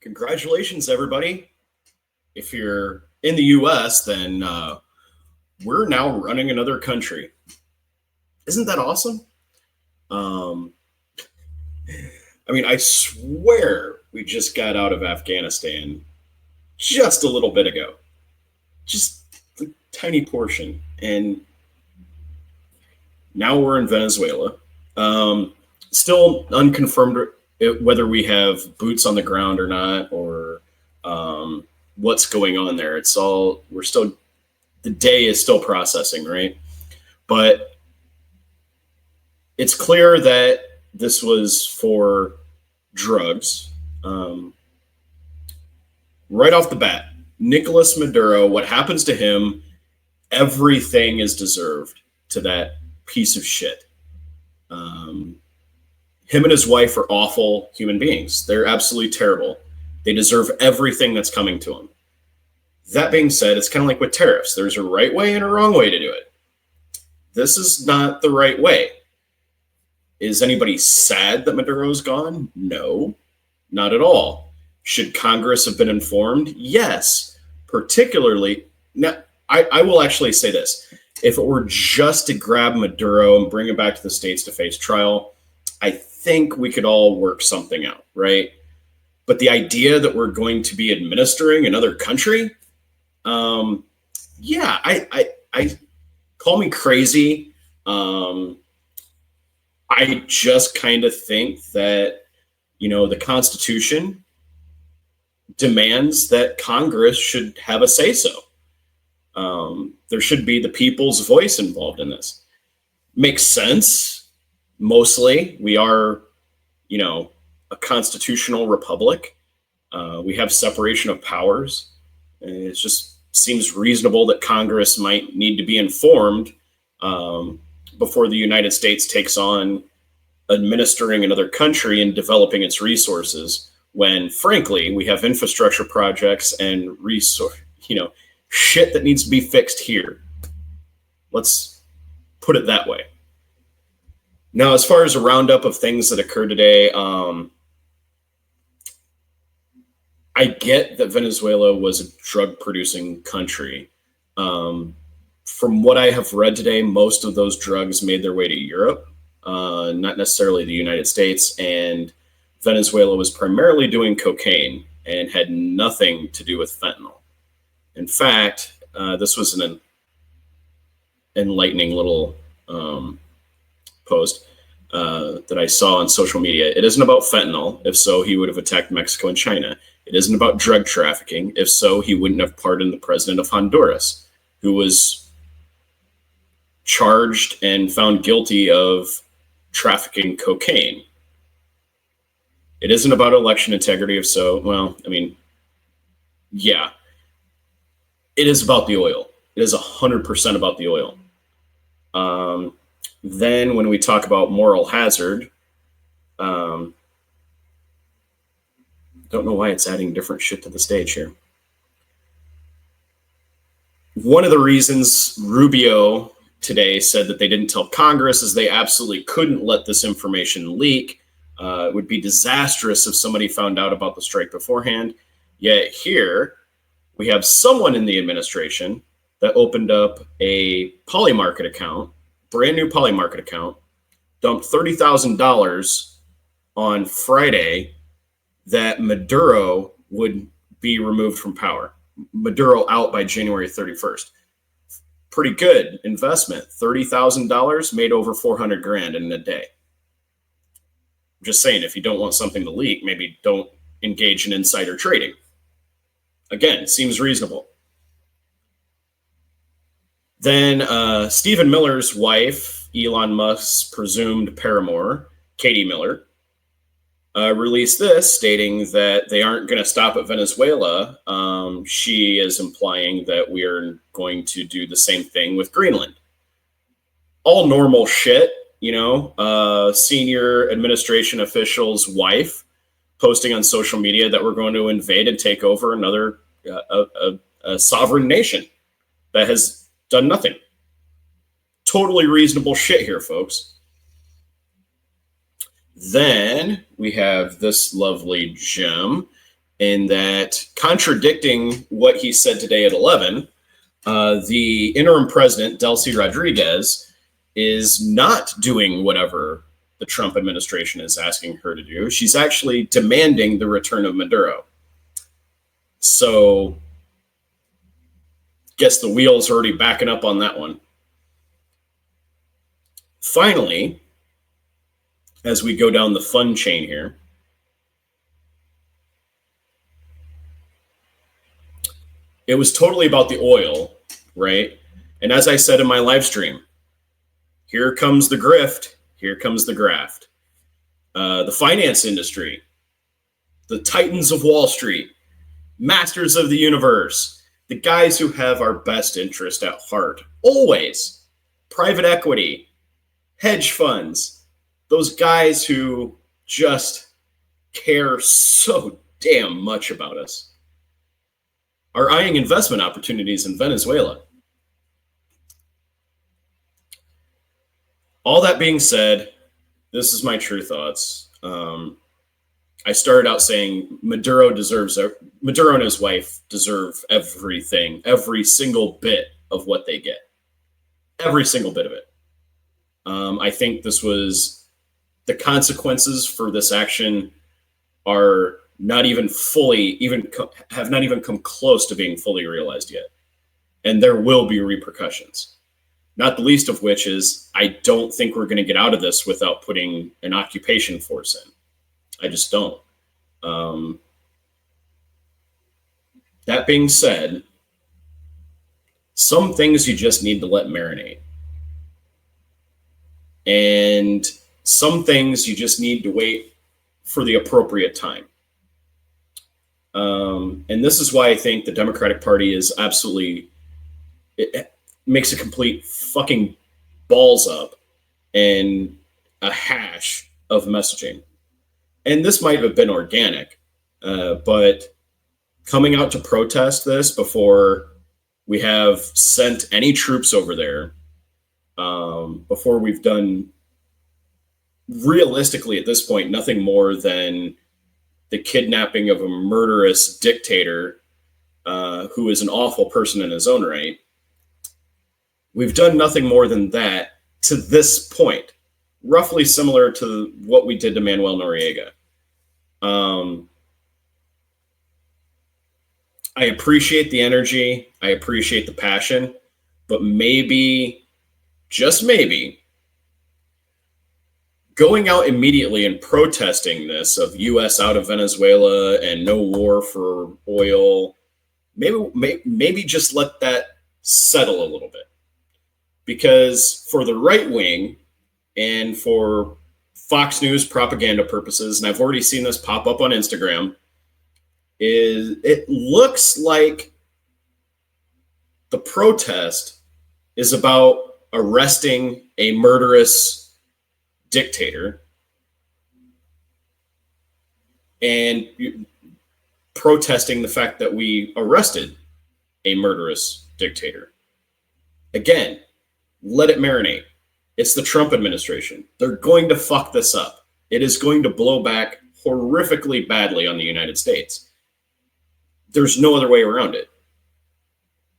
Congratulations, everybody. If you're in the US, then we're now running another country. Isn't that awesome? Um, I swear we just got out of Afghanistan just a little bit ago. Just a tiny portion. And now we're in Venezuela. Still unconfirmed whether we have boots on the ground or not, or what's going on there. The day is still processing, right? But it's clear that this was for drugs. Right off the bat, Nicolas Maduro, what happens to him, everything is deserved to that piece of shit. Him and his wife are awful human beings. They're absolutely terrible. They deserve everything that's coming to them. That being said, it's kind of like with tariffs. There's a right way and a wrong way to do it. This is not the right way. Is anybody sad that Maduro's gone? No, not at all. Should Congress have been informed? Yes. Particularly, now, I will actually say this. If it were just to grab Maduro and bring him back to the States to face trial, I think we could all work something out, right? But the idea that we're going to be administering another country, I call me crazy. I just kind of think that, the Constitution demands that Congress should have a say-so. There should be the people's voice involved in this. Makes sense. Mostly, we are, a constitutional republic. We have separation of powers. And it just seems reasonable that Congress might need to be informed before the United States takes on administering another country and developing its resources, when, frankly, we have infrastructure projects and shit that needs to be fixed here. Let's put it that way. Now, as far as a roundup of things that occurred today, I get that Venezuela was a drug-producing country. From what I have read today, most of those drugs made their way to Europe, not necessarily the United States, and Venezuela was primarily doing cocaine and had nothing to do with fentanyl. In fact, this was an enlightening little post that I saw on social media. It isn't about fentanyl. If so, he would have attacked Mexico and China. It isn't about drug trafficking. If so, he wouldn't have pardoned the president of Honduras, who was charged and found guilty of trafficking cocaine. It isn't about election integrity. If so, yeah, it is about the oil. It is 100% about the oil. Then when we talk about moral hazard, don't know why it's adding different shit to the stage here. One of the reasons Rubio today said that they didn't tell Congress is they absolutely couldn't let this information leak. It would be disastrous if somebody found out about the strike beforehand. Yet here we have someone in the administration that opened up a Polymarket account, brand new Polymarket account, dumped $30,000 on Friday that Maduro would be removed from power. Maduro out by January 31st. Pretty good investment. $30,000 made over 400 grand in a day. I'm just saying, if you don't want something to leak, maybe don't engage in insider trading. Again, seems reasonable. Then Stephen Miller's wife, Elon Musk's presumed paramour, Katie Miller, released this stating that they aren't going to stop at Venezuela. She is implying that we are going to do the same thing with Greenland. All normal shit, senior administration official's wife posting on social media that we're going to invade and take over another a sovereign nation that has done nothing. Totally reasonable shit here, folks. Then we have this lovely gem. in that, contradicting what he said today at 11, the interim president, Delcy Rodriguez, is not doing whatever the Trump administration is asking her to do. She's actually demanding the return of Maduro. So, guess the wheel's already backing up on that one. Finally, as we go down the fun chain here, it was totally about the oil, right? And as I said in my live stream, here comes the grift, here comes the graft. The finance industry, the titans of Wall Street, masters of the universe, the guys who have our best interest at heart, always. Private equity, hedge funds, those guys who just care so damn much about us, are eyeing investment opportunities in Venezuela. All that being said, this is my true thoughts. I started out saying Maduro and his wife deserve everything, every single bit of what they get. Every single bit of it. I think the consequences for this action are not even have not even come close to being fully realized yet. And there will be repercussions. Not the least of which is, I don't think we're going to get out of this without putting an occupation force in. I just don't. That being said, some things you just need to let marinate. And some things you just need to wait for the appropriate time. And this is why I think the Democratic Party is absolutely, it makes a complete fucking balls up and a hash of messaging. And this might have been organic, but coming out to protest this before we have sent any troops over there, before we've done, realistically at this point, nothing more than the kidnapping of a murderous dictator who is an awful person in his own right. We've done nothing more than that to this point, roughly similar to what we did to Manuel Noriega. I appreciate the energy. I appreciate the passion, but maybe, just maybe, going out immediately and protesting this of U.S. out of Venezuela and no war for oil, maybe just let that settle a little bit. Because for the right wing and for Fox News propaganda purposes, and I've already seen this pop up on Instagram, it looks like the protest is about arresting a murderous dictator and protesting the fact that we arrested a murderous dictator. Again, let it marinate. It's the Trump administration. They're going to fuck this up. It is going to blow back horrifically badly on the United States. There's no other way around it.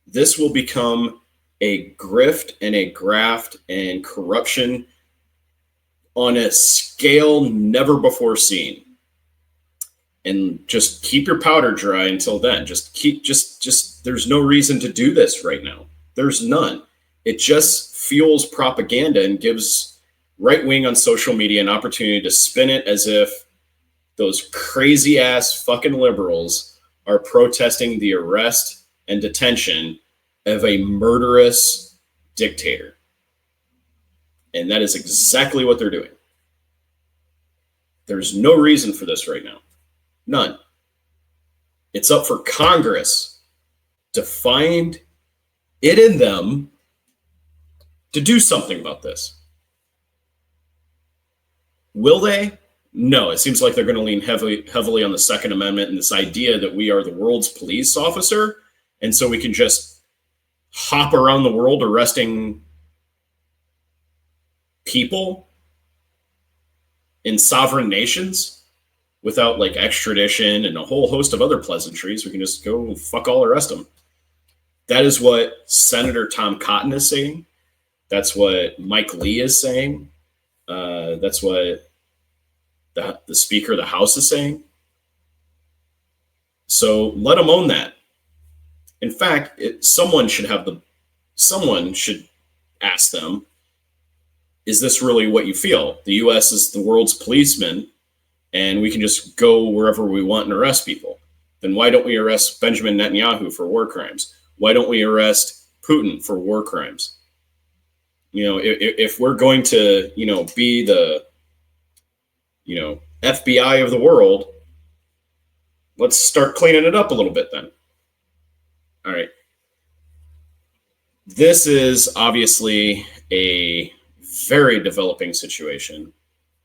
This will become a grift and a graft and corruption on a scale never before seen. And just keep your powder dry until then. Just there's no reason to do this right now. There's none. It just fuels propaganda and gives right wing on social media an opportunity to spin it as if those crazy ass fucking liberals are protesting the arrest and detention of a murderous dictator. And that is exactly what they're doing. There's no reason for this right now. None. It's up for Congress to find it in them to do something about this. Will they? No, it seems like they're going to lean heavily on the Second Amendment and this idea that we are the world's police officer, and so we can just hop around the world arresting people in sovereign nations. without like extradition and a whole host of other pleasantries. We can just go fuck all arrest them. That is what Senator Tom Cotton is saying. That's what Mike Lee is saying. That's what the Speaker of the House is saying. So let them own that. In fact, someone should ask them, is this really what you feel? The U.S. is the world's policeman, and we can just go wherever we want and arrest people. Then why don't we arrest Benjamin Netanyahu for war crimes? Why don't we arrest Putin for war crimes? If we're going to, be the, FBI of the world, let's start cleaning it up a little bit then. All right. This is obviously a very developing situation.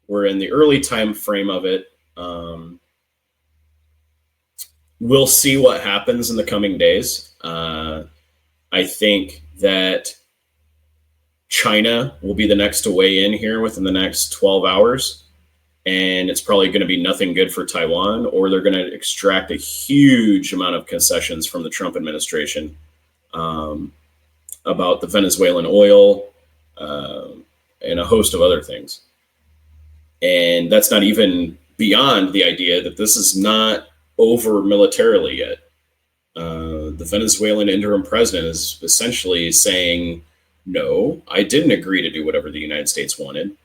We're in the early time frame of it. We'll see what happens in the coming days. I think that China will be the next to weigh in here within the next 12 hours. And it's probably going to be nothing good for Taiwan, or they're going to extract a huge amount of concessions from the Trump administration about the Venezuelan oil and a host of other things. And that's not even beyond the idea that this is not over militarily yet. The Venezuelan interim president is essentially saying, no, I didn't agree to do whatever the United States wanted.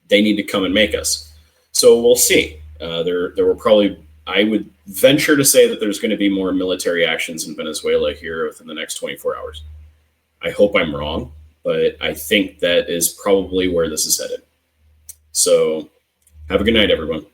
They need to come and make us. So we'll see. There will probably, I would venture to say that there's going to be more military actions in Venezuela here within the next 24 hours. I hope I'm wrong, but I think that is probably where this is headed. So have a good night, everyone.